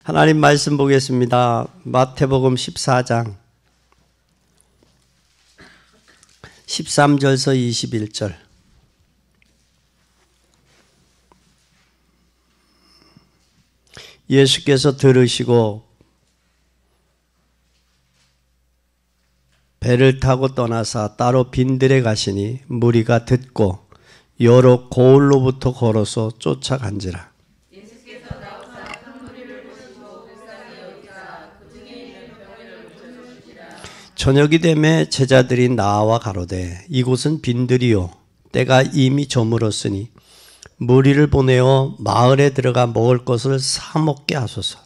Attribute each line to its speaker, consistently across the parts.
Speaker 1: 하나님 말씀 보겠습니다. 마태복음 14장 13절서 21절. 예수께서 들으시고 배를 타고 떠나사 따로 빈들에 가시니 무리가 듣고 여러 고을로부터 걸어서 쫓아간지라. 저녁이 되매 제자들이 나와 가로되 이곳은 빈들이요 때가 이미 저물었으니 무리를 보내어 마을에 들어가 먹을 것을 사 먹게 하소서.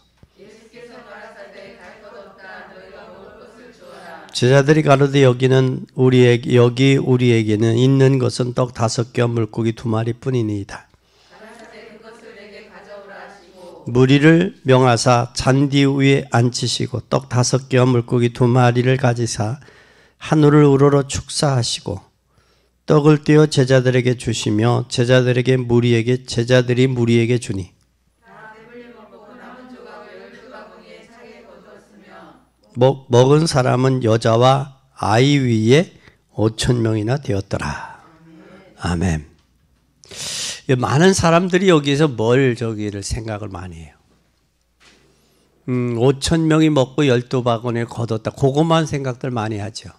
Speaker 1: 제자들이 가로되 여기 우리에게는 있는 것은 떡 5개와 물고기 2마리뿐이니이다. 무리를 명하사 잔디 위에 앉히시고 떡 5개와 물고기 2마리를 가지사 하늘을 우러러 축사하시고 떡을 떼어 제자들에게 주시며 제자들이 무리에게 주니 먹은 사람은 여자와 아이 위에 5,000명이나 되었더라. 아멘. 많은 사람들이 여기서 저기를 생각을 많이 해요. 5,000명이 먹고 12바구니를 거뒀다. 그것만 생각들 많이 하죠.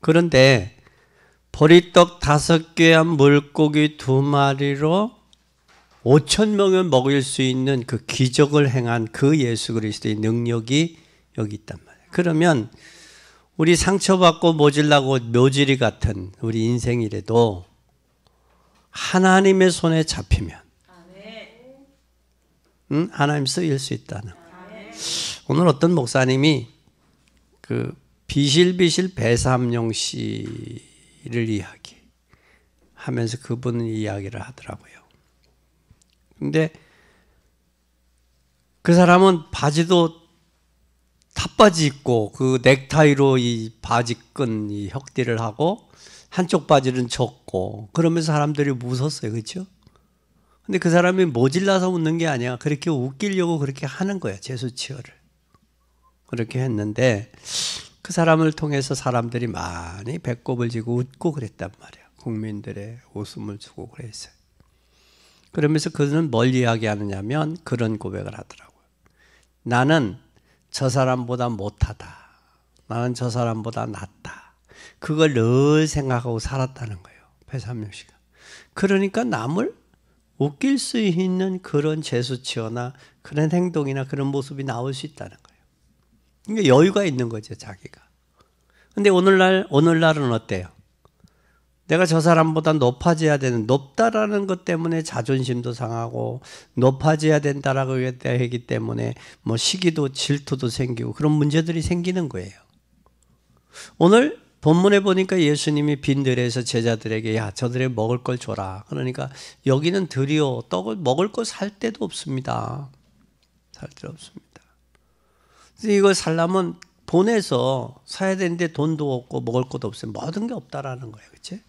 Speaker 1: 그런데 보리떡 5개와 물고기 2마리로 5,000명을 먹일 수 있는 그 기적을 행한 그 예수 그리스도의 능력이 여기 있단 말이에요. 그러면 우리 상처받고 모질라고 묘지리 같은 우리 인생이라도 하나님의 손에 잡히면 하나님 쓰일 수 있다는. 오늘 어떤 목사님이 그 비실비실 배삼룡 씨를 이야기하면서 그분은 이야기를 하더라고요. 근데 그 사람은 바지도 탑바지 입고 그 넥타이로 이 바지끈 이 혁띠를 하고 한쪽 바지는 젖고 그러면서 사람들이 웃었어요. 그렇죠? 근데 그 사람이 모질라서 웃는 게 아니야. 그렇게 웃기려고 그렇게 하는 거야. 제수치어를. 그렇게 했는데 그 사람을 통해서 사람들이 많이 배꼽을 지고 웃고 그랬단 말이야. 국민들의 웃음을 주고 그랬어요. 그러면서 그는 뭘 이야기하느냐면 그런 고백을 하더라고요. 나는 저 사람보다 못하다. 나는 저 사람보다 낫다. 그걸 늘 생각하고 살았다는 거예요. 배삼룡 씨가. 그러니까 남을 웃길 수 있는 그런 제수치어나 그런 행동이나 그런 모습이 나올 수 있다는 거예요. 그러니까 여유가 있는 거죠, 자기가. 근데 오늘날은 어때요? 내가 저 사람보다 높아져야 되는, 높다라는 것 때문에 자존심도 상하고 높아져야 된다라고 하기 때문에 뭐 시기도 질투도 생기고 그런 문제들이 생기는 거예요. 오늘 본문에 보니까 예수님이 빈들에서 제자들에게 야 저들에 먹을 걸 줘라. 그러니까 여기는 들이요 떡을 먹을 거 살 데도 없습니다. 살 데도 없습니다. 그래서 이걸 살려면 보내서 사야 되는데 돈도 없고 먹을 것도 없어요. 모든 게 없다라는 거예요. 그렇지?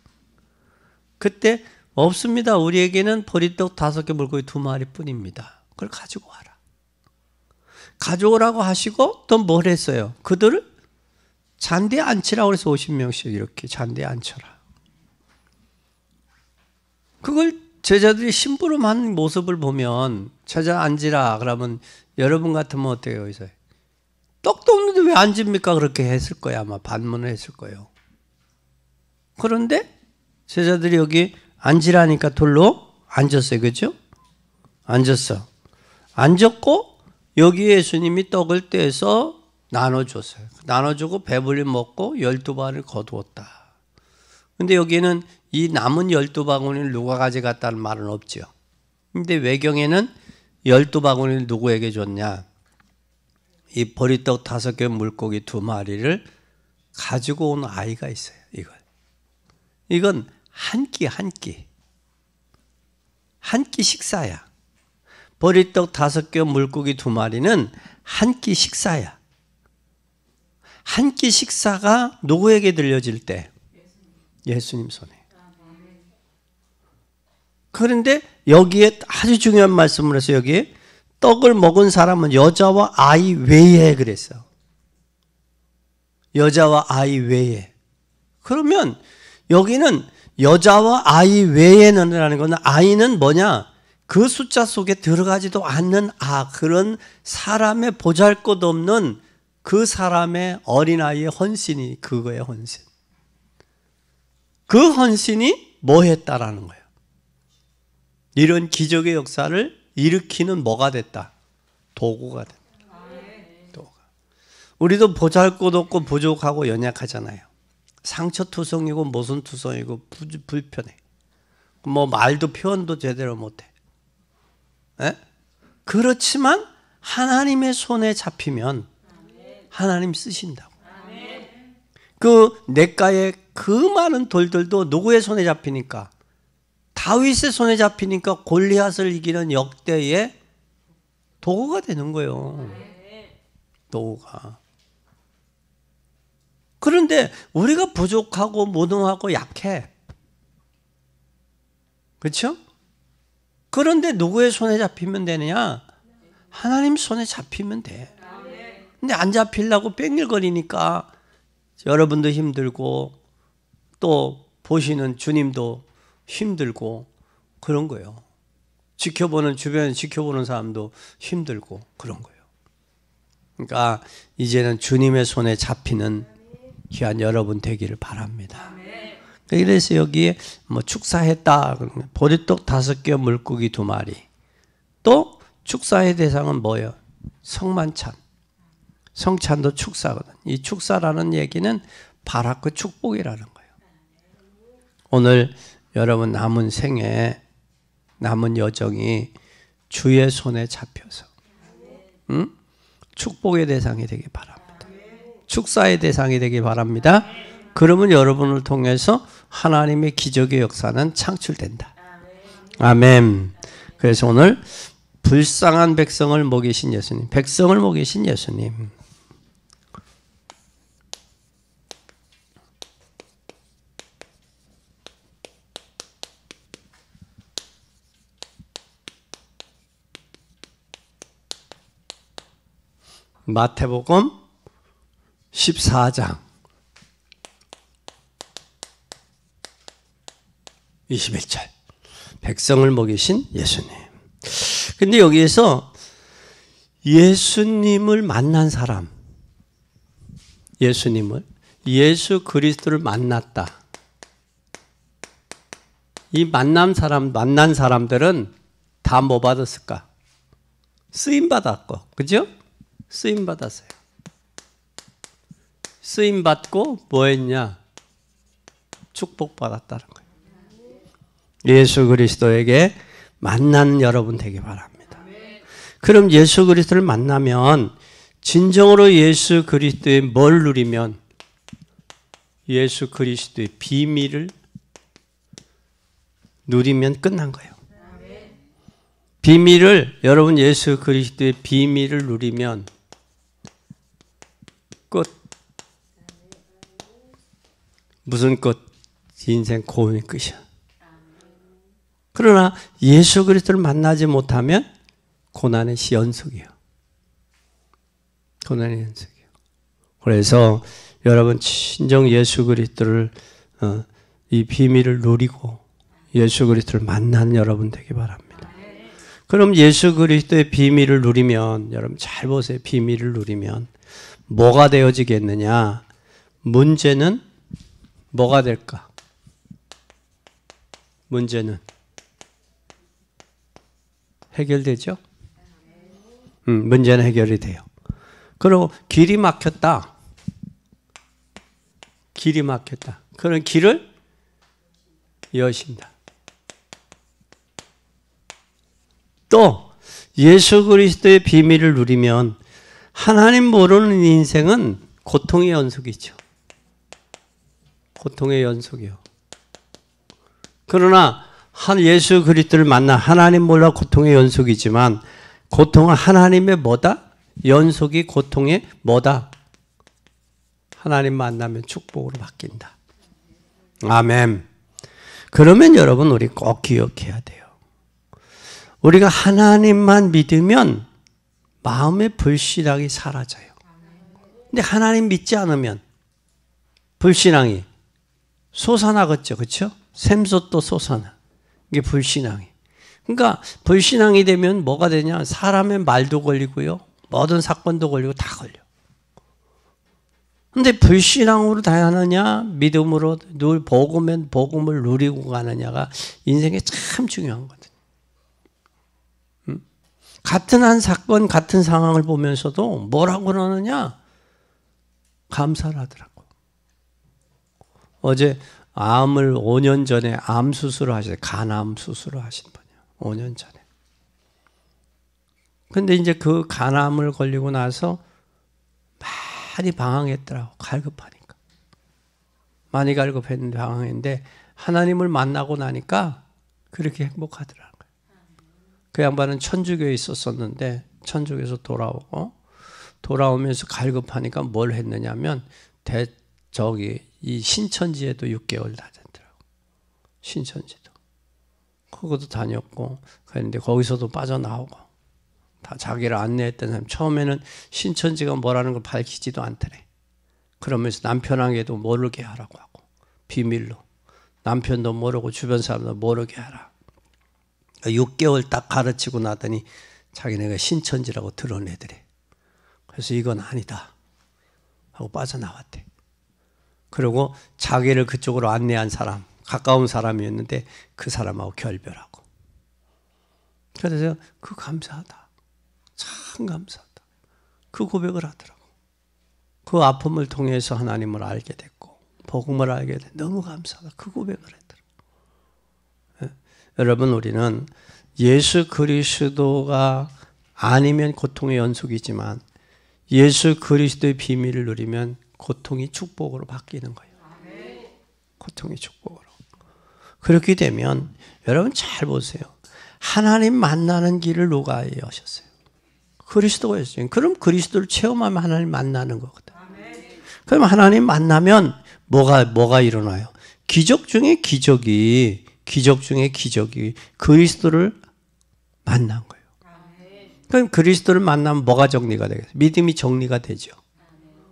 Speaker 1: 그때 없습니다. 우리에게는 보리떡 5개 물고기 2마리 뿐입니다. 그걸 가지고 와라. 가져오라고 하시고 또 뭘 했어요? 그들을 잔디에 앉히라고 그래서 50명씩 이렇게 잔디에 앉혀라. 그걸 제자들이 심부름한 모습을 보면 제자 앉으라 그러면 여러분 같으면 어때요? 여기서 떡도 없는데 왜 앉습니까? 그렇게 했을 거야. 아마 반문을 했을 거예요. 그런데 제자들이 여기 앉으라니까 돌로 앉았어요. 그렇죠? 앉았어. 앉았고 여기 예수님이 떡을 떼서 나눠줬어요. 나눠주고 배불리 먹고 12바구니를 거두었다. 근데 여기는 이 남은 12바구니를 누가 가져갔다는 말은 없죠. 근데 외경에는 12바구니를 누구에게 줬냐? 이 보리떡 5개 물고기 2마리를 가지고 온 아이가 있어요. 이건 한 끼 식사야. 보리떡 5개 물고기 2마리는 한 끼 식사야. 한 끼 식사가 누구에게 들려질 때? 예수님 손에. 그런데 여기에 아주 중요한 말씀을 해서 여기에 떡을 먹은 사람은 여자와 아이 외에 그랬어. 여자와 아이 외에. 그러면 여기는 여자와 아이 외에는이라는 것은 아이는 뭐냐? 그 숫자 속에 들어가지도 않는 그런 사람의 보잘것없는 그 사람의 어린아이의 헌신이 그거예요, 헌신. 그 헌신이 뭐 했다라는 거예요? 이런 기적의 역사를 일으키는 뭐가 됐다? 도구가 됐다. 도구가. 우리도 보잘것없고 부족하고 연약하잖아요. 상처투성이고 모순투성이고 불편해. 뭐 말도 표현도 제대로 못해. 에? 그렇지만 하나님의 손에 잡히면 하나님 쓰신다고. 그 냇가의 그 많은 돌들도 누구의 손에 잡히니까? 다윗의 손에 잡히니까 골리앗을 이기는 역대의 도구가 되는 거예요. 도구가. 그런데 우리가 부족하고 무능하고 약해. 그렇죠? 그런데 누구의 손에 잡히면 되느냐? 하나님 손에 잡히면 돼. 근데 안 잡히려고 뺑글거리니까 여러분도 힘들고 또 보시는 주님도 힘들고 그런 거예요. 주변 지켜보는 사람도 힘들고 그런 거예요. 그러니까 이제는 주님의 손에 잡히는 귀한 여러분 되기를 바랍니다. 그래서 여기에 뭐 축사했다. 보리떡 5개, 물고기 2마리. 또 축사의 대상은 뭐예요? 성만찬. 성찬도 축사거든. 이 축사라는 얘기는 바라크 축복이라는 거예요. 오늘 여러분 남은 생에 남은 여정이 주의 손에 잡혀서 축복의 대상이 되기 바랍니다. 축사의 대상이 되기 바랍니다. 그러면 여러분을 통해서 하나님의 기적의 역사는 창출된다. 아멘. 그래서 오늘 불쌍한 백성을 먹이신 예수님, 백성을 먹이신 예수님. 마태복음 14장 21절 백성을 먹이신 예수님. 근데 여기에서 예수님을 만난 사람, 예수 그리스도를 만났다. 이 만난 사람들은 다 뭐 받았을까? 쓰임 받았고, 그죠? 쓰임 받았어요. 쓰임 받고 뭐 했냐? 축복 받았다는 거예요. 예수 그리스도에게 만난 여러분 되기 바랍니다. 그럼 예수 그리스도를 만나면 진정으로 예수 그리스도의 뭘 누리면? 예수 그리스도의 비밀을 누리면 끝난 거예요. 여러분 예수 그리스도의 비밀을 누리면 끝. 무슨 끝? 인생 고민의 끝이야. 그러나 예수 그리스도를 만나지 못하면 고난의 연속이에요. 고난의 연속이에요. 그래서 여러분 진정 예수 그리스도를 이 비밀을 누리고 예수 그리스도를 만난 여러분 되기 바랍니다. 그럼 예수 그리스도의 비밀을 누리면 여러분 잘 보세요. 비밀을 누리면 뭐가 되어지겠느냐? 문제는 뭐가 될까? 문제는 해결되죠? 문제는 해결이 돼요. 그리고 길이 막혔다. 그런 길을 여신다. 또 예수 그리스도의 비밀을 누리면 하나님 모르는 인생은 고통의 연속이죠. 고통의 연속이요. 그러나 예수 그리스도를 만나 하나님 몰라 고통의 연속이지만 고통은 하나님의 뭐다? 연속이 고통의 뭐다? 하나님 만나면 축복으로 바뀐다. 아멘. 그러면 여러분 우리 꼭 기억해야 돼요. 우리가 하나님만 믿으면 마음의 불신앙이 사라져요. 근데 하나님 믿지 않으면 불신앙이 솟아나겠죠. 그렇죠? 샘솟도 솟아나. 이게 불신앙이. 그러니까 불신앙이 되면 뭐가 되냐? 사람의 말도 걸리고요. 모든 사건도 걸리고 다 걸려. 근데 불신앙으로 다하느냐 믿음으로 늘 복음을 누리고 가느냐가 인생에 참 중요한 거거든요. 같은 한 사건, 같은 상황을 보면서도 뭐라고 그러느냐? 감사를 하더라고. 어제 암을 5년 전에 암 수술을 하셨어요. 간암 수술을 하신 분이요. 5년 전에. 근데 이제 그 간암을 걸리고 나서 많이 방황했더라고. 갈급하니까. 많이 갈급했는데 방황했는데 하나님을 만나고 나니까 그렇게 행복하더라고요. 그 양반은 천주교에 있었었는데 천주교에서 돌아오면서 갈급하니까 뭘 했느냐면 이 신천지에도 6개월 다녔더라고. 신천지도. 그것도 다녔고 그랬는데 거기서도 빠져나오고 다 자기를 안내했던 사람. 처음에는 신천지가 뭐라는 걸 밝히지도 않더래. 그러면서 남편에게도 모르게 하라고 하고 비밀로. 남편도 모르고 주변 사람도 모르게 하라. 6개월 딱 가르치고 나더니 자기네가 신천지라고 드러내더래. 그래서 이건 아니다 하고 빠져나왔대. 그리고 자기를 그쪽으로 안내한 사람, 가까운 사람이었는데 그 사람하고 결별하고. 그래서 그 감사하다. 참 감사하다. 그 고백을 하더라고. 그 아픔을 통해서 하나님을 알게 됐고 복음을 알게 됐고 너무 감사하다. 그 고백을 했더라고. 여러분 우리는 예수 그리스도가 아니면 고통의 연속이지만 예수 그리스도의 비밀을 누리면 고통이 축복으로 바뀌는 거예요. 고통이 축복으로. 그렇게 되면 여러분 잘 보세요. 하나님 만나는 길을 누가 여셨어요? 그리스도가 여셨어요. 그럼 그리스도를 체험하면 하나님 만나는 거거든. 그럼 하나님 만나면 뭐가 일어나요? 기적 중에 기적이 그리스도를 만난 거예요. 그럼 그리스도를 만나면 뭐가 정리가 되겠어요? 믿음이 정리가 되죠.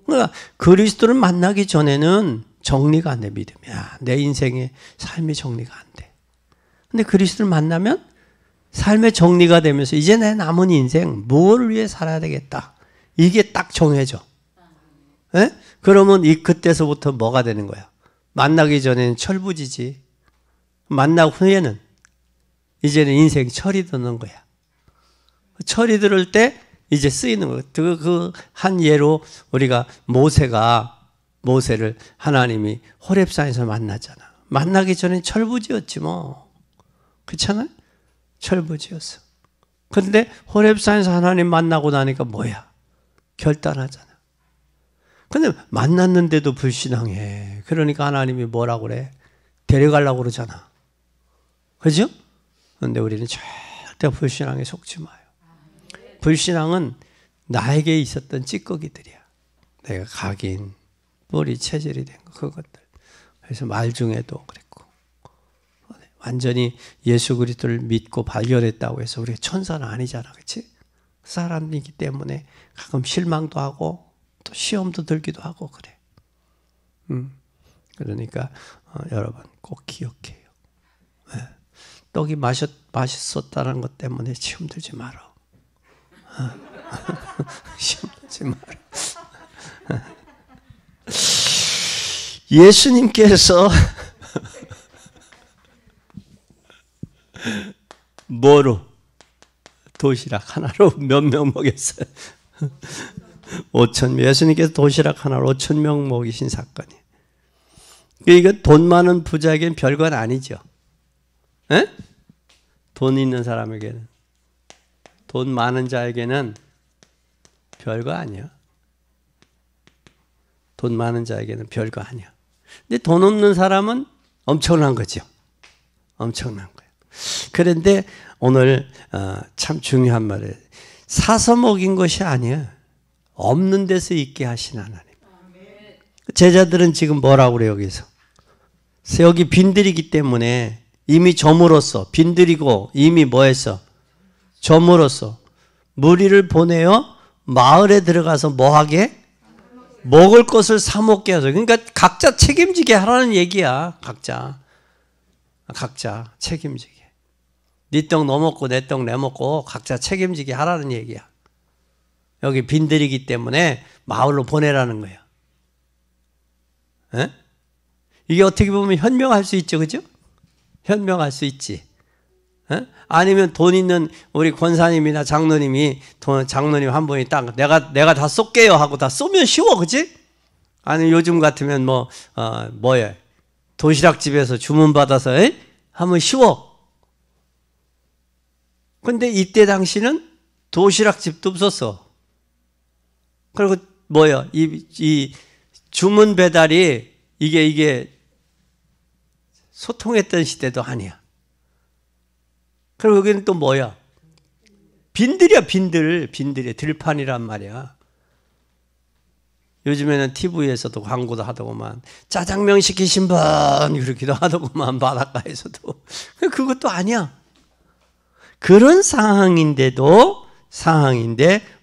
Speaker 1: 그러니까 그리스도를 만나기 전에는 정리가 안 돼, 믿음이. 내 인생의 삶의 정리가 안 돼. 근데 그리스도를 만나면 삶의 정리가 되면서 이제 내 남은 인생 무엇을 위해 살아야 되겠다. 이게 딱 정해져. 네? 그러면 그때서부터 뭐가 되는 거야? 만나기 전에는 철부지지. 만나고 후에는 이제는 인생 철이 드는 거야. 철이 들을 때 이제 쓰이는 거예요. 그 한 예로 우리가 모세를 하나님이 호렙산에서 만나잖아. 만나기 전에 철부지였지 뭐. 그렇잖아요? 철부지였어. 그런데 호렙산에서 하나님 만나고 나니까 뭐야? 결단하잖아. 근데 만났는데도 불신앙해. 그러니까 하나님이 뭐라고 그래? 데려가려고 그러잖아. 그죠? 그런데 우리는 절대 불신앙에 속지 마요. 불신앙은 나에게 있었던 찌꺼기들이야. 내가 각인, 뿌리, 체질이 된 거, 그것들. 그래서 말 중에도 그랬고. 완전히 예수 그리스도를 믿고 발견했다고 해서 우리가 천사는 아니잖아. 그렇지? 사람이기 때문에 가끔 실망도 하고 또 시험도 들기도 하고 그래. 그러니까 여러분 꼭 기억해요. 네. 떡이 맛있었다는 것 때문에 시험 들지 마라. 시험 들지 마라. 예수님께서 뭐로? 도시락 하나로 몇 명 먹였어요? 5,000명. 예수님께서 도시락 하나로 5,000명 먹이신 사건이. 이거 돈 많은 부자에게는 별건 아니죠. 에? 돈 있는 사람에게는, 돈 많은 자에게는 별거 아니야. 돈 많은 자에게는 별거 아니야. 근데 돈 없는 사람은 엄청난 거죠. 엄청난 거예요. 그런데 오늘 참 중요한 말이에요. 사서 먹인 것이 아니에요. 없는 데서 있게 하신 하나님. 제자들은 지금 뭐라고 그래요, 여기서? 여기 빈들이기 때문에 이미 점으로써, 빈들이고 이미 뭐 했어? 점으로써 무리를 보내어 마을에 들어가서 뭐 하게? 먹을 것을 사 먹게 하죠. 그러니까 각자 책임지게 하라는 얘기야. 각자 책임지게. 네 떡 너 먹고 내 떡 내 먹고 각자 책임지게 하라는 얘기야. 여기 빈들이기 때문에 마을로 보내라는 거야. 에? 이게 어떻게 보면 현명할 수 있죠, 그죠? 현명할 수 있지. 에? 아니면 돈 있는 우리 권사님이나 장로님이 장로님 한 분이 딱 내가 다 쏠게요 하고 다 쏘면 쉬워, 그지? 아니 요즘 같으면 뭐야 도시락집에서 주문 받아서 하면 쉬워. 근데 이때 당시는 도시락집도 없었어. 그리고 뭐야 이 주문 배달이 이게 소통했던 시대도 아니야. 그리고 여기는 또 뭐야? 빈들이야, 빈들이 들판이란 말이야. 요즘에는 TV에서도 광고도 하더구만. 짜장면 시키신 분 그러기도 하더구만, 바닷가에서도. 그것도 아니야. 그런 상황인데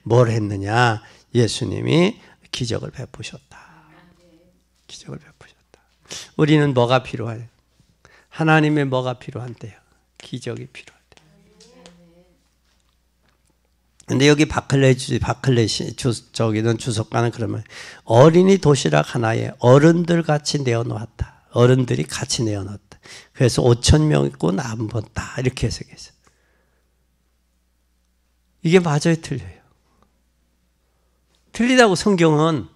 Speaker 1: 뭘 했느냐? 예수님이 기적을 베푸셨다. 기적을 베푸셨다. 우리는 뭐가 필요해요? 하나님의 뭐가 필요한데요? 기적이 필요하대. 근데 여기 저기는 주석가는 그러면 어린이 도시락 하나에 어른들 같이 내어놓았다. 어른들이 같이 내어놓았다. 그래서 5,000명 있고 남았다. 이렇게 해석했어요. 이게 맞아요, 틀려요? 틀리다고 성경은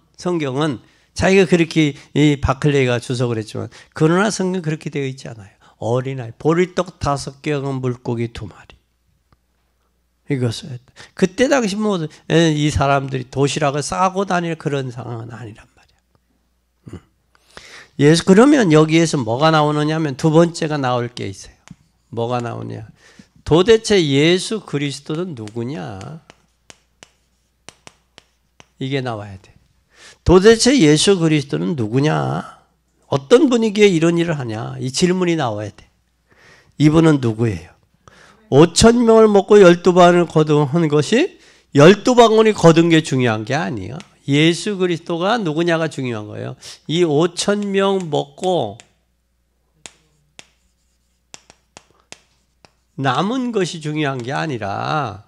Speaker 1: 자기가 그렇게 이 바클레이가 주석을 했지만 그러나 성경 그렇게 되어 있지 않아요. 어린아이 보리떡 5개와 물고기 2마리. 이것을 그때 당시 이 사람들이 도시락을 싸고 다닐 그런 상황은 아니란 말이야. 예수 그러면 여기에서 뭐가 나오느냐면 두 번째가 나올 게 있어요. 뭐가 나오냐? 도대체 예수 그리스도는 누구냐? 이게 나와야 돼. 도대체 예수 그리스도는 누구냐? 어떤 분위기에 이런 일을 하냐? 이 질문이 나와야 돼. 이분은 누구예요? 5,000명을 먹고 12방울을 거둔 것이 12방울이 거둔 게 중요한 게 아니에요. 예수 그리스도가 누구냐가 중요한 거예요. 이 5,000명 먹고 남은 것이 중요한 게 아니라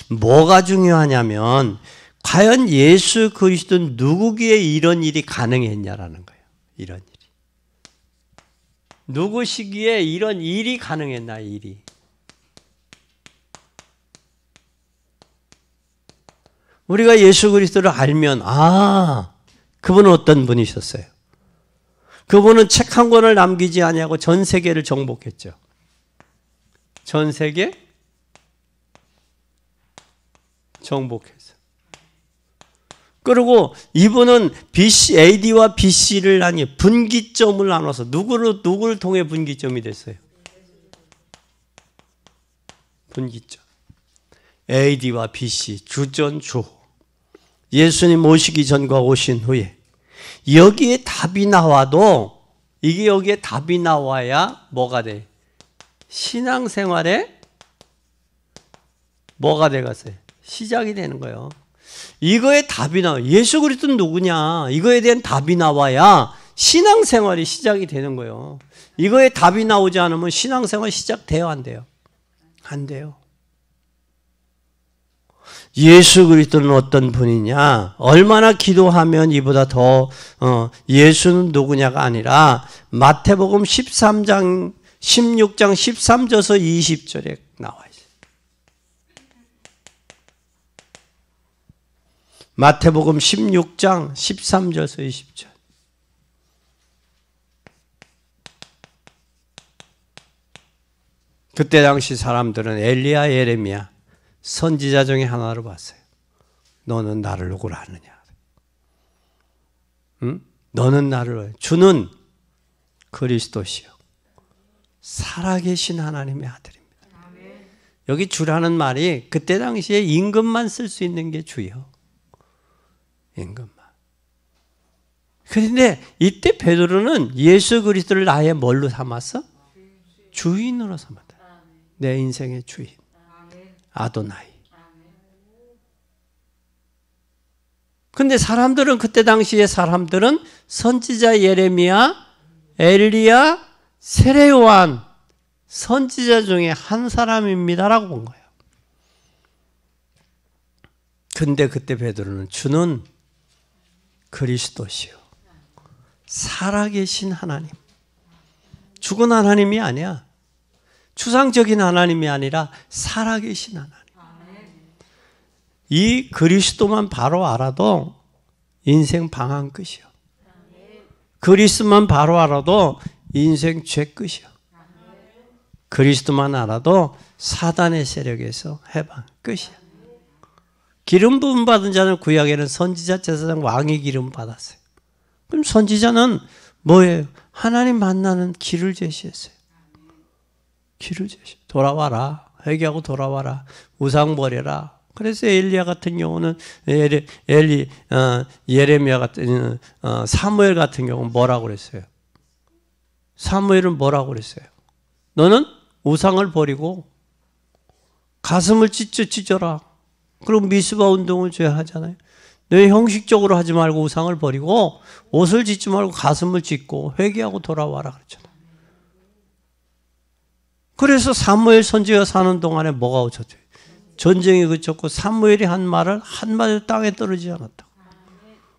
Speaker 1: 뭐가 중요하냐면 과연 예수 그리스도는 누구기에 이런 일이 가능했냐라는 거예요. 이런 일이. 누구시기에 이런 일이 가능했나, 일이. 우리가 예수 그리스도를 알면 그분은 어떤 분이셨어요? 그분은 책 한 권을 남기지 아니하고 전 세계를 정복했죠. 전 세계 정복했어. 그리고 이분은 BC, AD와 BC를 분기점을 나눠서 누구를 통해 분기점이 됐어요? 분기점. AD와 BC, 주전, 주후. 예수님 오시기 전과 오신 후에 여기에 답이 나와도 이게 여기에 답이 나와야 뭐가 돼? 신앙생활에 뭐가 돼갔어요? 시작이 되는 거예요. 이거에 답이 나와. 예수 그리스도는 누구냐? 이거에 대한 답이 나와야 신앙생활이 시작이 되는 거예요. 이거에 답이 나오지 않으면 신앙생활 시작돼요, 안 돼요? 안 돼요. 예수 그리스도는 어떤 분이냐? 얼마나 기도하면 이보다 더 예수는 누구냐가 아니라 마태복음 16장 13절에서 20절에 나와 있어요. 마태복음 16장 13절에서 20절. 그때 당시 사람들은 엘리야, 예레미야 선지자 중에 하나로 봤어요. 너는 나를 누구로 아느냐? 응? 너는 나를, 주는 그리스도시요 살아계신 하나님의 아들입니다. 여기 주라는 말이 그때 당시에 임금만 쓸 수 있는 게 주요. 임금만. 그런데 이때 베드로는 예수 그리스도를 나의 뭘로 삼았어? 주인으로 삼았다. 내 인생의 주인. 아도나이. 근데 사람들은 그때 당시에 사람들은 선지자 예레미야, 엘리야, 세례요한 선지자 중에 한 사람입니다라고 본 거예요. 근데 그때 베드로는 주는 그리스도시요 살아계신 하나님, 죽은 하나님이 아니야. 추상적인 하나님이 아니라 살아계신 하나님. 이 그리스도만 바로 알아도 인생 방황 끝이요. 그리스도만 바로 알아도 인생 죄 끝이요. 그리스도만 알아도 사단의 세력에서 해방 끝이야. 기름 부음 받은 자는 구약에는 선지자, 제사장, 왕의 기름 받았어요. 그럼 선지자는 뭐예요? 하나님 만나는 길을 제시했어요. 길을 제시. 돌아와라. 회개하고 돌아와라. 우상 버려라. 그래서 엘리야 같은 경우는 예레미야 같은 사무엘 같은 경우는 뭐라고 그랬어요? 사무엘은 뭐라고 그랬어요? 너는 우상을 버리고 가슴을 찢어라. 그럼 미스바 운동을 줘야 하잖아요. 너 형식적으로 하지 말고 우상을 버리고 옷을 찢지 말고 가슴을 찢고 회개하고 돌아와라 그랬잖아요. 그래서 사무엘 선지가 사는 동안에 뭐가 오셨죠? 전쟁이 그쳤고 사무엘이 한 말을 한마디도 땅에 떨어지지 않았다고.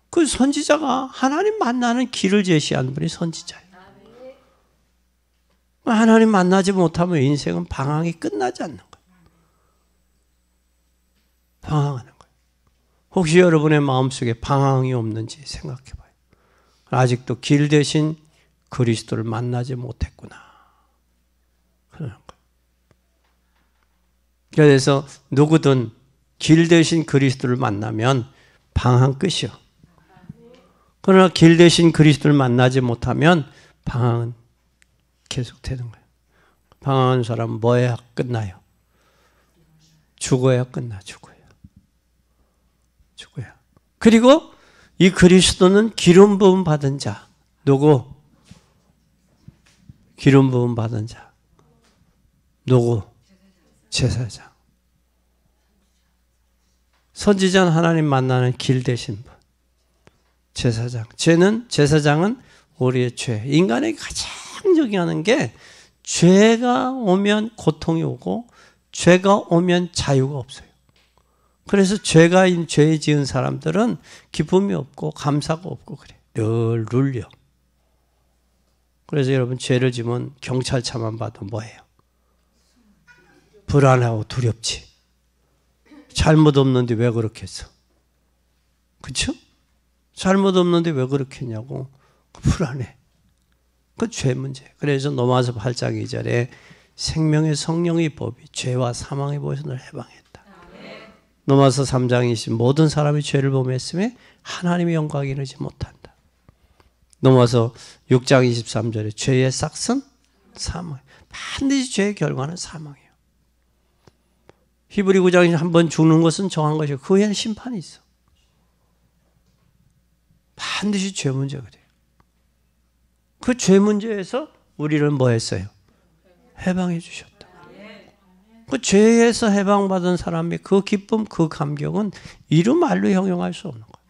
Speaker 1: 그 선지자가 하나님 만나는 길을 제시한 분이 선지자예요. 하나님 만나지 못하면 인생은 방황이 끝나지 않는 거예요. 방황하는 거예요. 혹시 여러분의 마음속에 방황이 없는지 생각해 봐요. 아직도 길 대신 그리스도를 만나지 못했구나. 그러는 거예요. 그래서 누구든 길 대신 그리스도를 만나면 방황 끝이요. 그러나 길 대신 그리스도를 만나지 못하면 방황은 계속되는 거예요. 방황하는 사람은 뭐 해야 끝나요? 죽어야 끝나. 죽어야. 그리고 이 그리스도는 기름 부음 받은 자. 누구? 기름 부음 받은 자. 누구? 제사장. 선지자는 하나님 만나는 길 되신 분. 제사장은 우리의 죄. 인간에게 가장 중요한 게 죄가 오면 고통이 오고 죄가 오면 자유가 없어요. 그래서 죄 지은 사람들은 기쁨이 없고 감사가 없고 그래. 늘 눌려. 그래서 여러분 죄를 지면 경찰차만 봐도 뭐예요? 불안하고 두렵지. 잘못 없는데 왜 그렇게 했어? 그렇죠? 잘못 없는데 왜 그렇게 했냐고. 불안해. 그 죄 문제. 그래서 로마서 8장 2절에 생명의 성령의 법이 죄와 사망의 법에서 널 해방했다. 로마서 3장 20 모든 사람이 죄를 범했음에 하나님의 영광에 이르지 못한다. 로마서 6장 23절에 죄의 삭은 사망. 반드시 죄의 결과는 사망이에요. 히브리 9장에 한번 죽는 것은 정한 것이고 그 후에는 심판이 있어. 반드시 죄 문제가 돼요. 그 죄 문제에서 우리를 뭐 했어요? 해방해 주셨다. 그 죄에서 해방받은 사람의 그 기쁨, 그 감격은 이루 말로 형용할 수 없는 거예요.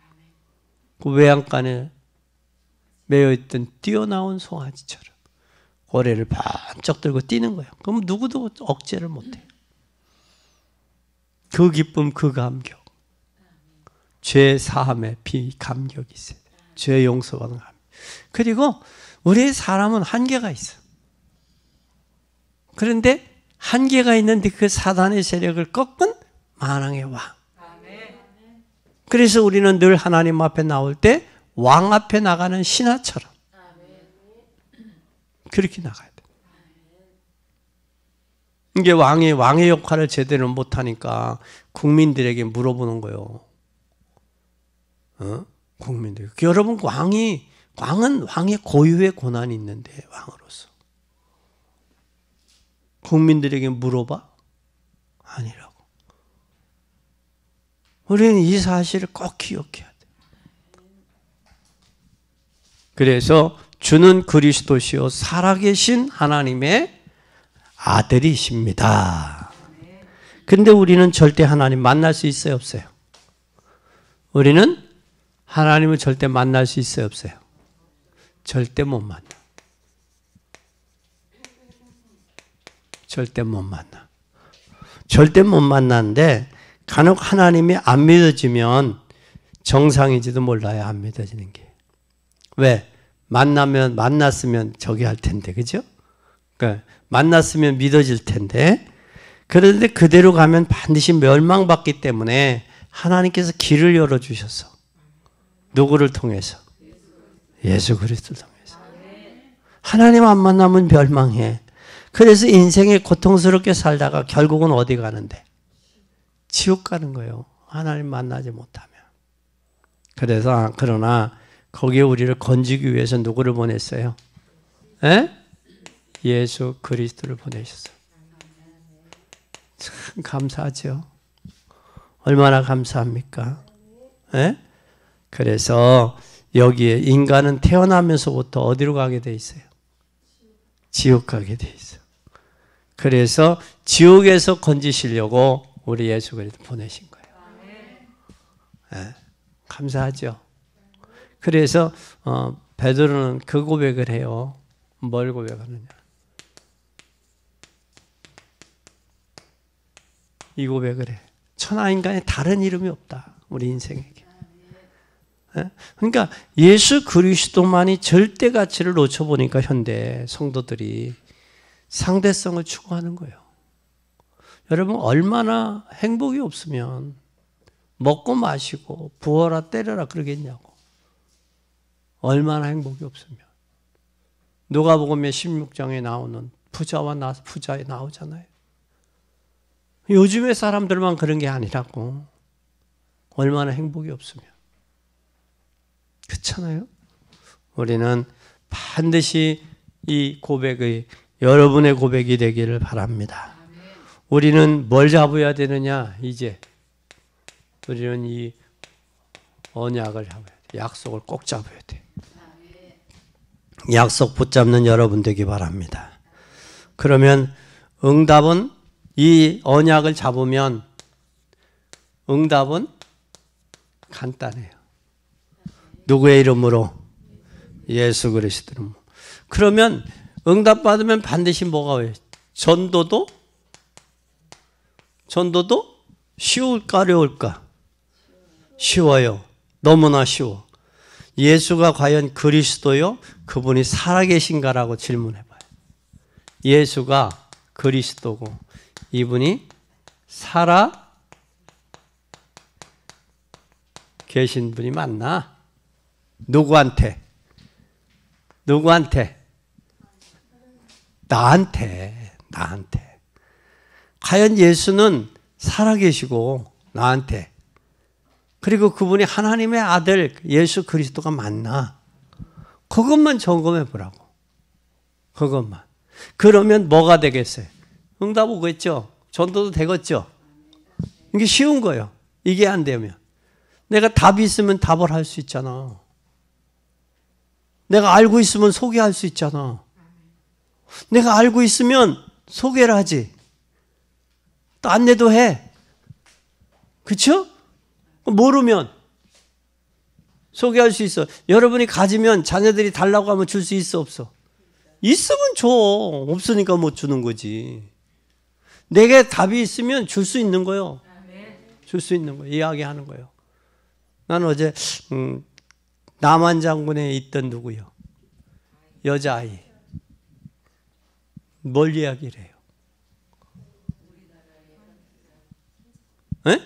Speaker 1: 그 외양간에 매여있던 뛰어나온 송아지처럼 고래를 번쩍 들고 뛰는 거예요. 그럼 누구도 억제를 못해요. 그 기쁨, 그 감격. 죄 사함의 감격이 있어요. 죄 용서받는 감격. 그리고 우리 사람은 한계가 있어. 그런데 한계가 있는데 그 사단의 세력을 꺾은 만왕의 왕. 그래서 우리는 늘 하나님 앞에 나올 때 왕 앞에 나가는 신하처럼 그렇게 나가야 돼. 이게 왕의 역할을 제대로 못하니까 국민들에게 물어보는 거예요. 국민들. 여러분 왕은 왕의 고유의 권한이 있는데 왕으로서. 국민들에게 물어봐? 아니라고. 우리는 이 사실을 꼭 기억해야 돼. 그래서 주는 그리스도시요 살아계신 하나님의 아들이십니다. 근데 우리는 절대 하나님 만날 수 있어요, 없어요? 우리는 하나님을 절대 만날 수 있어요, 없어요? 절대 못 만나. 절대 못 만나. 절대 못 만나는데 간혹 하나님이 안 믿어지면 정상인지도 몰라요. 안 믿어지는 게. 왜? 만났으면 저기 할 텐데, 그죠? 그러니까 만났으면 믿어질 텐데, 그런데 그대로 가면 반드시 멸망받기 때문에 하나님께서 길을 열어주셨어. 누구를 통해서? 예수 그리스도를 통해서. 하나님 안 만나면 멸망해. 그래서 인생에 고통스럽게 살다가 결국은 어디 가는데? 지옥 가는 거예요. 하나님 만나지 못하면. 그래서 그러나 거기에 우리를 건지기 위해서 누구를 보냈어요? 에? 예수 그리스도를 보내셨어요. 참 감사하죠. 얼마나 감사합니까? 에? 그래서 여기에 인간은 태어나면서부터 어디로 가게 돼 있어요? 지옥 가게 돼 있어요. 그래서 지옥에서 건지시려고 우리 예수 그리스도 보내신 거예요. 네, 감사하죠. 그래서 베드로는 그 고백을 해요. 뭘 고백하느냐? 이 고백을 해. 천하인간에 다른 이름이 없다. 우리 인생에게. 네? 그러니까 예수 그리스도만이 절대 가치를 놓쳐보니까 현대 성도들이 상대성을 추구하는 거예요. 여러분 얼마나 행복이 없으면 먹고 마시고 부어라 때려라 그러겠냐고. 얼마나 행복이 없으면. 누가복음의 16장에 나오는 부자와 부자에 나오잖아요. 요즘의 사람들만 그런 게 아니라고. 얼마나 행복이 없으면. 그렇잖아요. 우리는 반드시 이 고백의 여러분의 고백이 되기를 바랍니다. 우리는 뭘 잡아야 되느냐? 이제 우리는 이 언약을 잡아야 돼. 약속을 꼭 잡아야 돼. 약속 붙잡는 여러분 되기 바랍니다. 그러면 응답은 이 언약을 잡으면 응답은 간단해요. 누구의 이름으로? 예수 그리스도 이름으로. 그러면 응답 받으면 반드시 뭐가 와요? 전도도 쉬울까 어려울까? 쉬워요. 너무나 쉬워. 예수가 과연 그리스도요? 그분이 살아계신가라고 질문해봐요. 예수가 그리스도고 이분이 살아 계신 분이 맞나? 누구한테? 나한테. 과연 예수는 살아계시고 나한테 그리고 그분이 하나님의 아들 예수 그리스도가 맞나? 그것만 점검해 보라고. 그것만. 그러면 뭐가 되겠어요? 응답 오겠죠? 전도도 되겠죠? 이게 쉬운 거예요. 이게 안 되면. 내가 답이 있으면 답을 할 수 있잖아. 내가 알고 있으면 소개할 수 있잖아. 내가 알고 있으면 소개를 하지. 또 안내도 해. 그렇죠? 모르면 소개할 수 있어. 여러분이 가지면 자녀들이 달라고 하면 줄 수 있어 없어? 있으면 줘. 없으니까 못 주는 거지. 내게 답이 있으면 줄 수 있는 거예요. 줄 수 있는 거예요. 이야기하는 거예요. 나는 어제 남한장군에 있던 누구요? 여자아이. 뭘 이야기를 해요? 에?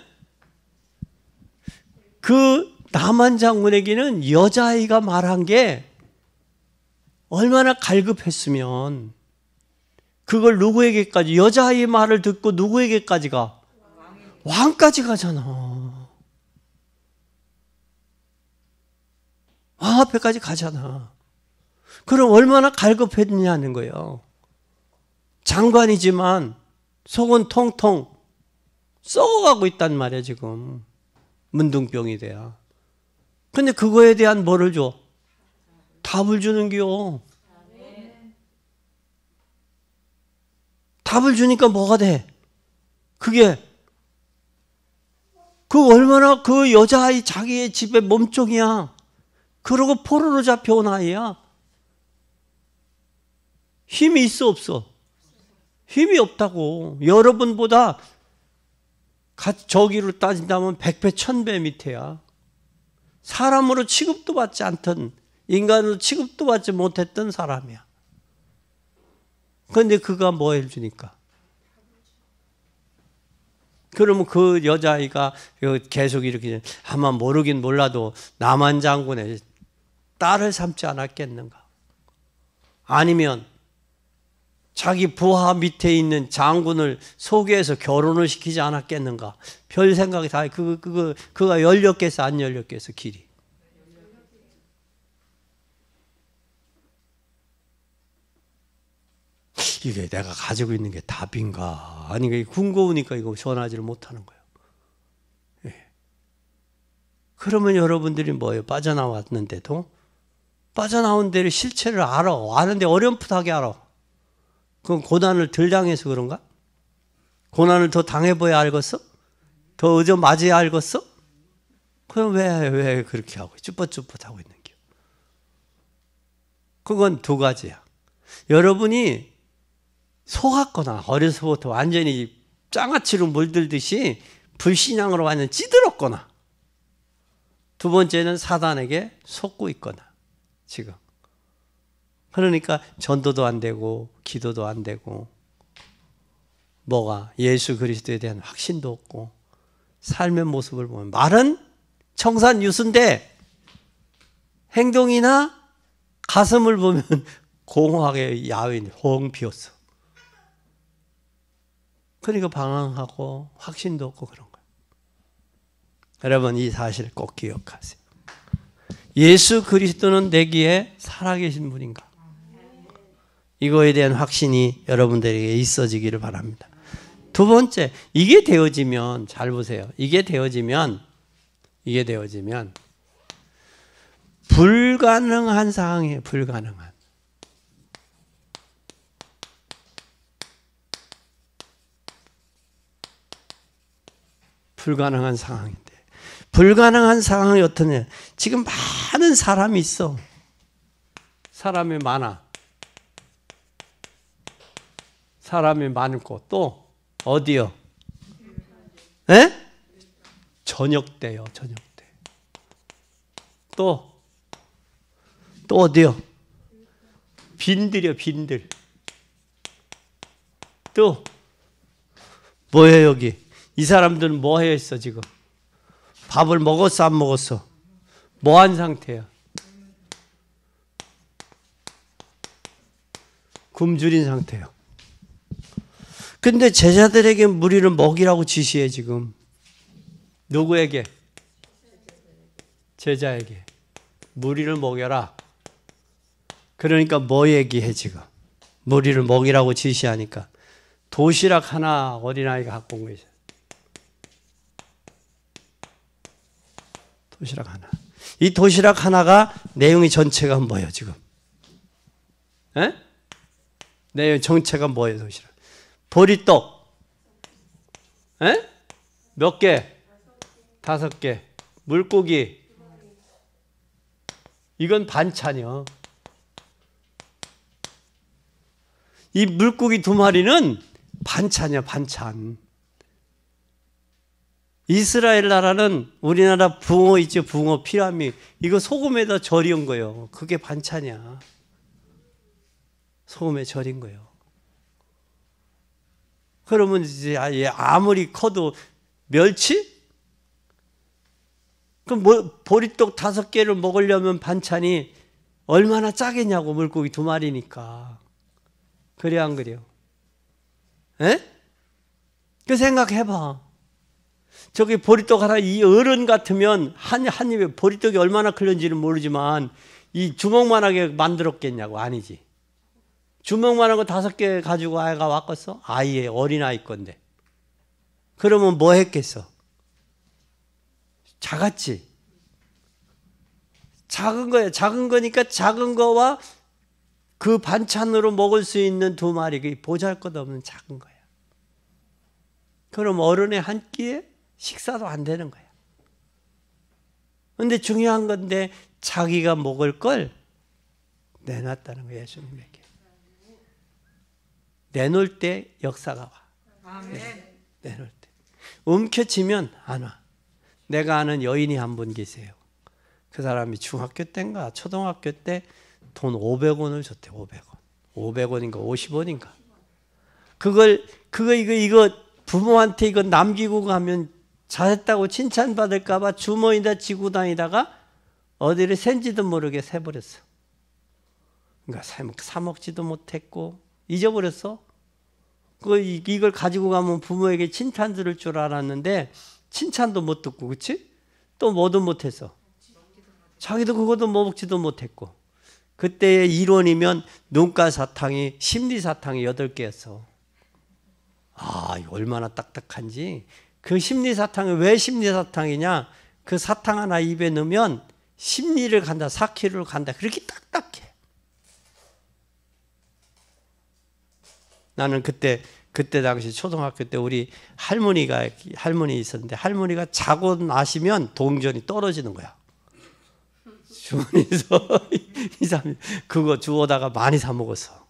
Speaker 1: 그 남한장군에게는 여자아이가 말한 게 얼마나 갈급했으면 그걸 누구에게까지 여자아이의 말을 듣고 누구에게까지 가? 왕까지 가잖아. 왕 앞에까지 가잖아. 그럼 얼마나 갈급했냐는 거예요. 장관이지만 속은 통통 썩어가고 있단 말이야 지금. 문둥병이 돼야. 근데 그거에 대한 뭐를 줘? 답을 주는 겨. 답을 주니까 뭐가 돼? 그게 그 얼마나 그 여자아이 자기의 집에 몸종이야. 그러고 포로로 잡혀온 아이야. 힘이 있어 없어? 힘이 없다고. 여러분보다 저기로 따진다면 100배 1000배 밑에야. 사람으로 취급도 받지 않던, 인간으로 취급도 받지 못했던 사람이야. 그런데 그가 뭐 해주니까? 그러면 그 여자아이가 계속 이렇게 아마 모르긴 몰라도 남한 장군의 딸을 삼지 않았겠는가? 아니면 자기 부하 밑에 있는 장군을 소개해서 결혼을 시키지 않았겠는가? 별 생각이 다, 그가 열렸겠어, 안 열렸겠어, 길이? 이게 내가 가지고 있는 게 답인가? 아니, 궁금하니까 이거 전하지를 못하는 거예요. 예. 그러면 여러분들이 뭐예요? 빠져나왔는데도 빠져나온 데를 실체를 알아. 아는데 어렴풋하게 알아. 그건 고난을 덜 당해서 그런가? 고난을 더 당해봐야 알겠어? 더 얻어 맞아야 알겠어? 그럼 왜 그렇게 하고 쭈뼛쭈뼛하고 있는 겨? 그건 두 가지야. 여러분이 속았거나 어려서부터 완전히 장아찌로 물들듯이 불신앙으로 완전 찌들었거나, 두 번째는 사단에게 속고 있거나 지금. 그러니까 전도도 안 되고 기도도 안 되고 뭐가 예수 그리스도에 대한 확신도 없고 삶의 모습을 보면 말은 청산유수인데 행동이나 가슴을 보면 공허하게 야윈 호응 비었어. 그러니까 방황하고 확신도 없고 그런 거예요. 여러분 이 사실을 꼭 기억하세요. 예수 그리스도는 내기에 살아계신 분인가? 이거에 대한 확신이 여러분들에게 있어지기를 바랍니다. 두 번째, 이게 되어지면, 잘 보세요. 이게 되어지면 불가능한 상황이에요. 불가능한. 불가능한 상황인데, 불가능한 상황이 어떠냐? 지금 많은 사람이 있어. 사람이 많아. 사람이 많고 또 어디요? 에? 저녁 때요. 저녁 때. 또 어디요? 빈들이요. 빈들. 또 뭐예요 여기? 이 사람들은 뭐 해 있어 지금? 밥을 먹었어 안 먹었어? 뭐 한 상태야? 굶주린 상태예요. 근데 제자들에게 무리를 먹이라고 지시해 지금. 누구에게? 제자에게. 무리를 먹여라. 그러니까 뭐 얘기해 지금? 무리를 먹이라고 지시하니까 도시락 하나 어린아이가 갖고 온 거죠. 도시락 하나. 이 도시락 하나가 내용이 전체가 뭐예요 지금? 에? 내용 전체가 뭐예요 도시락? 보리떡. 에? 몇 개? 5개. 물고기. 이건 반찬이요. 이 물고기 2마리는 반찬이야, 반찬. 이스라엘 나라는 우리나라 붕어 있죠, 붕어 피라미. 이거 소금에다 절인 거예요. 그게 반찬이야. 소금에 절인 거예요. 그러면 이제 아무리 커도 멸치? 그럼 뭐 보리떡 5개를 먹으려면 반찬이 얼마나 짜겠냐고, 물고기 2마리니까. 그래 안 그래요? 에? 그 생각해봐. 저기 보리떡 하나 이 어른 같으면 한 입에 보리떡이 얼마나 클는지는 모르지만 이 주먹만하게 만들었겠냐고. 아니지. 주먹만한 거 5개 가지고 아이가 왔겠어? 아이의 어린아이 건데. 그러면 뭐 했겠어? 작았지. 작은 거야. 작은 거니까 작은 거와 그 반찬으로 먹을 수 있는 2마리, 보잘것없는 작은 거야. 그럼 어른의 한 끼에 식사도 안 되는 거야. 근데 중요한 건데 자기가 먹을 걸 내놨다는 거예요. 예수님에게. 내놓을 때 역사가 와.
Speaker 2: 아멘.
Speaker 1: 내놓을 때. 움켜쥐면 안 와. 내가 아는 여인이 한 분 계세요. 그 사람이 중학교 때인가 초등학교 때 돈 500원을 줬대. 500원. 500원인가 50원인가. 이거 부모한테 이거 남기고 가면 잘했다고 칭찬받을까 봐 주머니에다 쥐고 다니다가 어디를 샌지도 모르게 새버렸어. 그러니까 사 먹지도 못했고 잊어버렸어. 이걸 가지고 가면 부모에게 칭찬 들을 줄 알았는데 칭찬도 못 듣고, 그렇지? 또 뭐도 못했어. 자기도 그것도 먹지도 못했고. 그때의 이론이면 눈가 사탕이 심리 사탕이 8개였어. 아, 이거 얼마나 딱딱한지. 그 심리 사탕이 왜 심리 사탕이냐? 그 사탕 하나 입에 넣으면 심리를 간다, 4km를 간다. 그렇게 딱딱해. 나는 그때 당시 초등학교 때 우리 할머니 있었는데 할머니가 자고 나시면 동전이 떨어지는 거야. 주머니에서 이 사람이 그거 주워다가 많이 사 먹었어.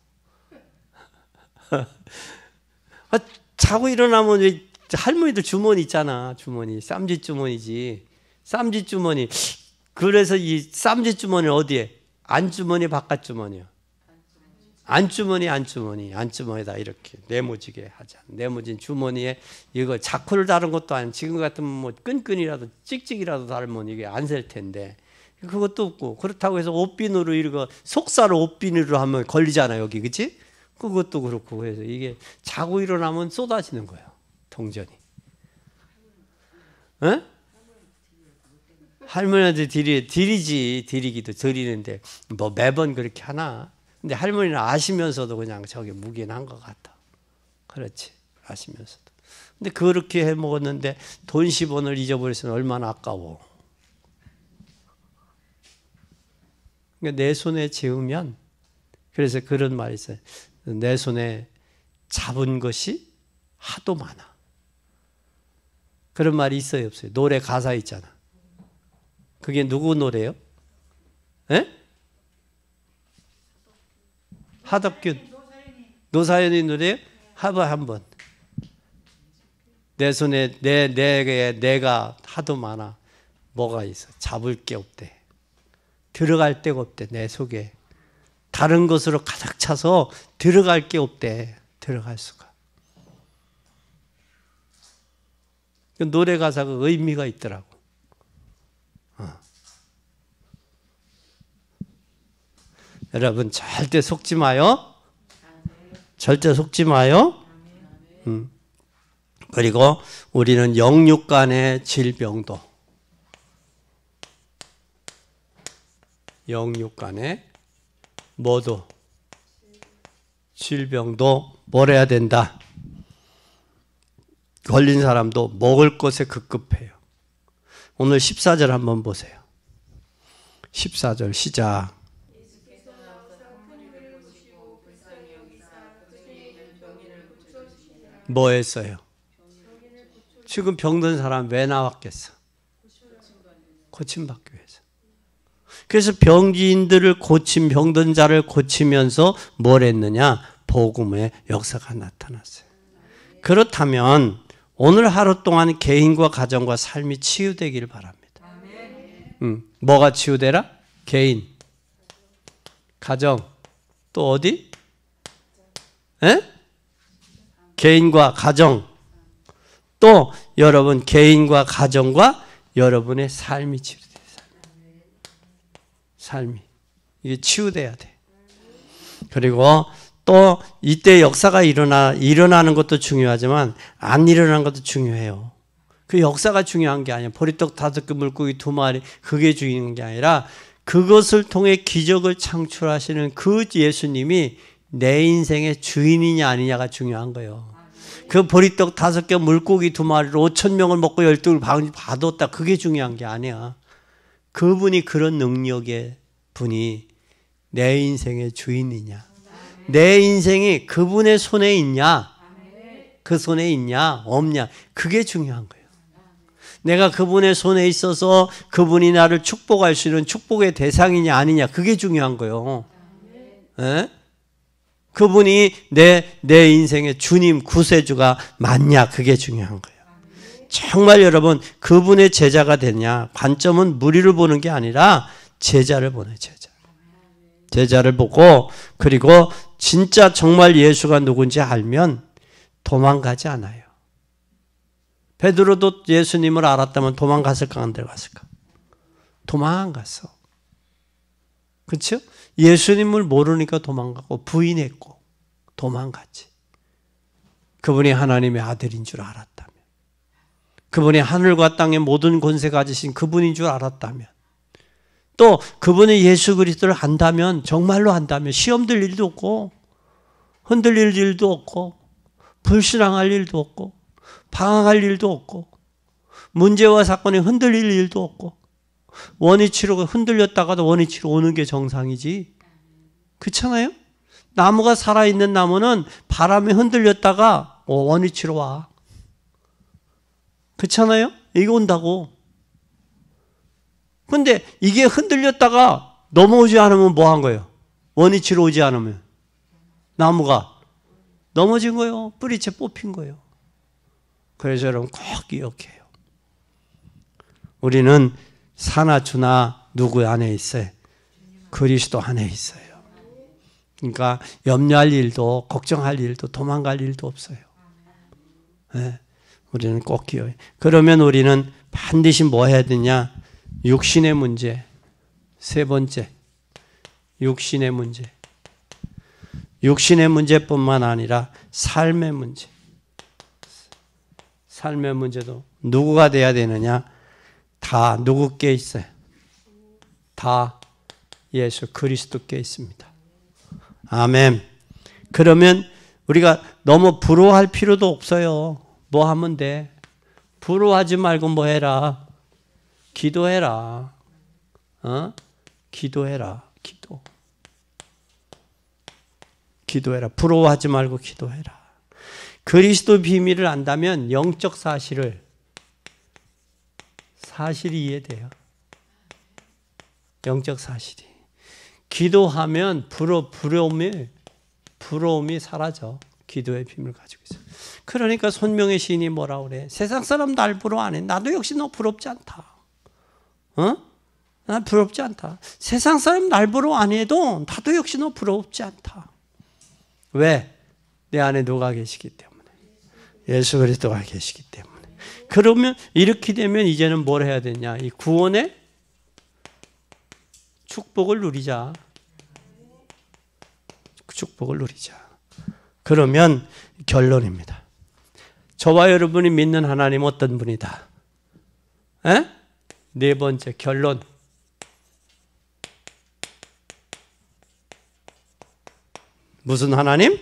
Speaker 1: 자고 일어나면 할머니들 주머니 있잖아. 주머니 쌈짓 주머니지. 쌈짓 주머니. 그래서 이 쌈짓 주머니는 어디에? 안주머니 바깥 주머니요. 안주머니에다 이렇게 네모지게 하자. 네모진 주머니에 이걸 자쿠를 다른 것도 아니고 지금 같으면 뭐 끈끈이라도 찍찍이라도 달면 이게 안 셀 텐데 그것도 없고, 그렇다고 해서 옷비누로 이거 속사로 옷비누로 하면 걸리잖아 여기, 그렇지? 그것도 그렇고. 그래서 이게 자고 일어나면 쏟아지는 거예요, 동전이. 에? 할머니한테 드리기도 드리는데 뭐 매번 그렇게 하나? 근데 할머니는 아시면서도 그냥 저게 묵인한 것 같아. 그렇지, 아시면서도. 근데 그렇게 해 먹었는데 돈 10원을 잊어버렸으면 얼마나 아까워. 그러니까 내 손에 쥐으면, 그래서 그런 말이 있어요. 내 손에 잡은 것이 하도 많아. 그런 말이 있어요, 없어요? 노래 가사 있잖아. 그게 누구 노래예요? 에? 하덕균. 노사연이 노래예요? 해봐 한번. 내 손에 내가 하도 많아. 뭐가 있어? 잡을 게 없대. 들어갈 데가 없대. 내 속에 다른 것으로 가득 차서 들어갈 게 없대. 들어갈 수가. 노래 가사가 의미가 있더라고. 여러분 절대 속지 마요. 절대 속지 마요. 그리고 우리는 영육 간의 질병도, 영육 간의 뭐도, 질병도 뭘 해야 된다. 걸린 사람도 먹을 것에 급급해요. 오늘 14절 한번 보세요. 14절 시작. 뭐 했어요? 지금 병든 사람 왜 나왔겠어? 고침받기 위해서. 그래서 병진들을 병든 자를 고치면서 뭘 했느냐? 복음의 역사가 나타났어요. 그렇다면 오늘 하루 동안 개인과 가정과 삶이 치유되기를 바랍니다. 뭐가 치유되라? 개인, 가정, 또 어디? 에? 개인과 가정, 또 여러분 개인과 가정과 여러분의 삶이 치유돼요. 삶이 이게 치유돼야 돼. 그리고 또 이때 역사가 일어나는 것도 중요하지만 안 일어나는 것도 중요해요. 그 역사가 중요한 게 아니야. 보리떡 5개 물고기 2마리 그게 중요한 게 아니라 그것을 통해 기적을 창출하시는 그 예수님이 내 인생의 주인이냐 아니냐가 중요한 거예요. 그 보리떡 5개 물고기 2마리로 5,000명을 먹고 12을 받았다. 그게 중요한 게 아니야. 그분이 그런 능력의 분이 내 인생의 주인이냐. 내 인생이 그분의 손에 있냐. 그 손에 있냐 없냐. 그게 중요한 거예요. 내가 그분의 손에 있어서 그분이 나를 축복할 수 있는 축복의 대상이냐 아니냐, 그게 중요한 거예요. 에? 그분이 내 인생의 주님 구세주가 맞냐, 그게 중요한 거예요. 정말 여러분 그분의 제자가 되냐, 관점은 무리를 보는 게 아니라 제자를 보는 제자를 보고, 그리고 진짜 정말 예수가 누군지 알면 도망가지 않아요. 베드로도 예수님을 알았다면 도망갔을까 안 들어갔을까? 도망 안 갔어. 그렇죠? 예수님을 모르니까 도망가고 부인했고 도망갔지. 그분이 하나님의 아들인 줄 알았다면, 그분이 하늘과 땅의 모든 권세 가지신 그분인 줄 알았다면, 또 그분이 예수 그리스도를 안다면, 정말로 안다면 시험 들 일도 없고 흔들릴 일도 없고 불신앙할 일도 없고 방황할 일도 없고 문제와 사건에 흔들릴 일도 없고, 원위치로 흔들렸다가도 원위치로 오는 게 정상이지. 그렇잖아요? 나무가 살아있는 나무는 바람에 흔들렸다가 원위치로 와. 그렇잖아요? 이게 온다고. 근데 이게 흔들렸다가 넘어오지 않으면 뭐 한 거예요? 원위치로 오지 않으면 나무가 넘어진 거예요. 뿌리채 뽑힌 거예요. 그래서 여러분 꼭 기억해요. 우리는 사나 주나 누구 안에 있어요? 그리스도 안에 있어요. 그러니까 염려할 일도 걱정할 일도 도망갈 일도 없어요. 네, 우리는 꼭 기억해요. 그러면 우리는 반드시 뭐 해야 되냐? 육신의 문제. 세 번째, 육신의 문제. 육신의 문제뿐만 아니라 삶의 문제. 삶의 문제도 누구가 돼야 되느냐? 다 누구께 있어요? 다 예수 그리스도께 있습니다. 아멘. 그러면 우리가 너무 부러워할 필요도 없어요. 뭐 하면 돼? 부러워하지 말고 뭐 해라? 기도해라. 기도해라. 기도해라. 부러워하지 말고 기도해라. 그리스도 비밀을 안다면 영적 사실이 이해돼요. 영적 사실이. 기도하면 부러움이 사라져. 기도의 비밀을 가지고 있어요. 그러니까 손명의 시인이 뭐라 그래? 세상 사람 날 부러워 안 해. 나도 역시 너 부럽지 않다. 난 부럽지 않다. 세상 사람 날 부러워 안 해도 나도 역시 너 부럽지 않다. 왜? 내 안에 누가 계시기 때문에. 예수 그리스도가 계시기 때문에. 그러면 이렇게 되면 이제는 뭘 해야 되냐? 이 구원의 축복을 누리자. 축복을 누리자. 그러면 결론입니다. 저와 여러분이 믿는 하나님 어떤 분이다? 에? 네 번째 결론. 무슨 하나님?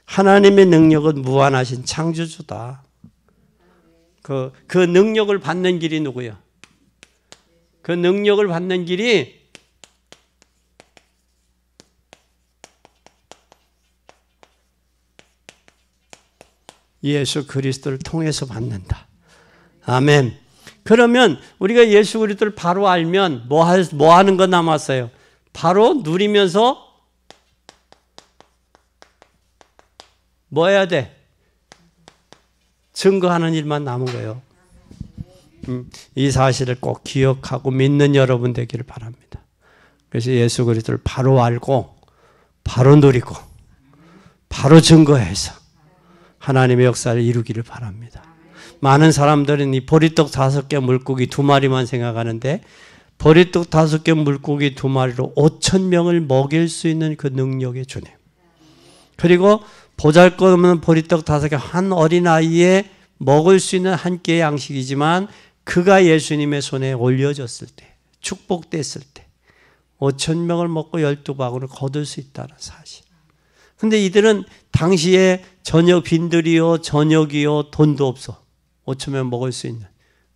Speaker 1: 하나님의 능력은 무한하신 창조주다. 그 능력을 받는 길이 누구야? 그 능력을 받는 길이 예수 그리스도를 통해서 받는다. 아멘. 그러면 우리가 예수 그리스도를 바로 알면 뭐 하는 거 남았어요? 바로 누리면서 뭐 해야 돼? 증거하는 일만 남은 거예요. 이 사실을 꼭 기억하고 믿는 여러분 되기를 바랍니다. 그래서 예수 그리스도를 바로 알고 바로 누리고 바로 증거해서 하나님의 역사를 이루기를 바랍니다. 많은 사람들은 이 보리떡 5개 물고기 2마리만 생각하는데 보리떡 5개 물고기 2마리로 5,000명을 먹일 수 있는 그 능력의 주님. 그리고 보잘것없는 보리떡 5개 한 어린아이에 먹을 수 있는 한 끼의 양식이지만 그가 예수님의 손에 올려졌을 때, 축복됐을 때 5,000명을 먹고 12바구니를 거둘 수 있다는 사실. 근데 이들은 당시에 저녁 빈들이요, 저녁이요, 돈도 없어. 5,000명 먹을 수 있는.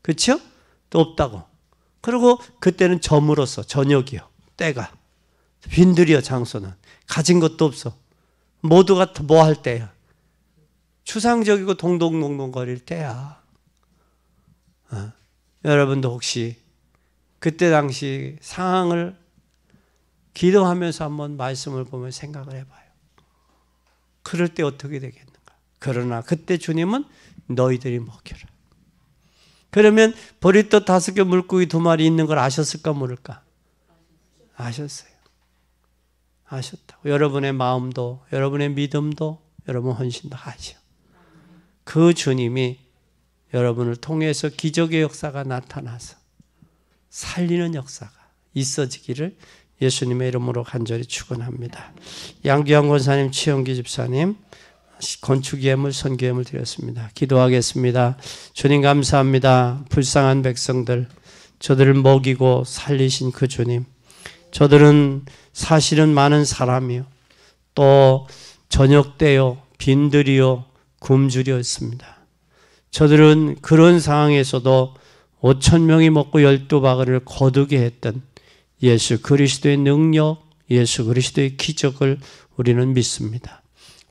Speaker 1: 그렇죠? 또 없다고. 그리고 그때는 저물었어. 저녁이요. 때가. 빈들이요, 장소는. 가진 것도 없어. 모두가 뭐 할 때야? 추상적이고 동동동동거릴 때야. 여러분도 혹시 그때 당시 상황을 기도하면서 한번 말씀을 보면 생각을 해봐요. 그럴 때 어떻게 되겠는가? 그러나 그때 주님은 너희들이 먹여라. 그러면 보리떡 5개 물고기 2마리 있는 걸 아셨을까 모를까? 아셨어요. 아셨다고. 여러분의 마음도, 여러분의 믿음도, 여러분 헌신도 아셔. 그 주님이 여러분을 통해서 기적의 역사가 나타나서 살리는 역사가 있어지기를 예수님의 이름으로 간절히 축원합니다. 양규환 권사님, 최영기 집사님 건축 예물, 선교 예물 드렸습니다. 기도하겠습니다. 주님 감사합니다. 불쌍한 백성들, 저들을 먹이고 살리신 그 주님, 저들은 사실은 많은 사람이요, 또 저녁 때요, 빈들이요, 굶주렸습니다. 저들은 그런 상황에서도 5,000명이 먹고 12바구니를 거두게 했던 예수 그리스도의 능력, 예수 그리스도의 기적을 우리는 믿습니다.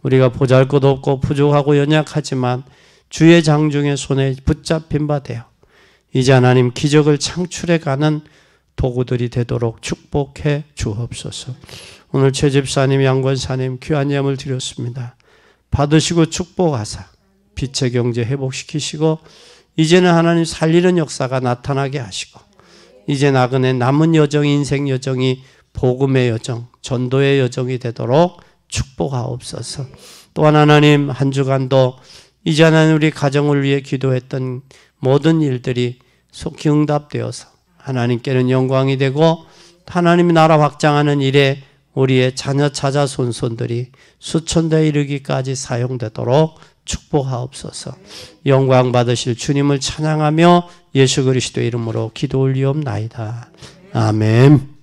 Speaker 1: 우리가 보잘것없고 부족하고 연약하지만 주의 장중의 손에 붙잡힌 바 되어 이제 하나님 기적을 창출해가는 도구들이 되도록 축복해 주옵소서. 오늘 최 집사님, 양 권사님 귀한 예물 드렸습니다. 받으시고 축복하사 빛의 경제 회복시키시고 이제는 하나님 살리는 역사가 나타나게 하시고 이제 나그네 남은 여정, 인생 여정이 복음의 여정, 전도의 여정이 되도록 축복하옵소서. 또한 하나님 한 주간도 이제 하나님 우리 가정을 위해 기도했던 모든 일들이 속히 응답되어서 하나님께는 영광이 되고 하나님의 나라 확장하는 일에 우리의 자녀 자자 손손들이 수천 대에 이르기까지 사용되도록 축복하옵소서. 영광 받으실 주님을 찬양하며 예수 그리스도의 이름으로 기도 올리옵나이다. 아멘.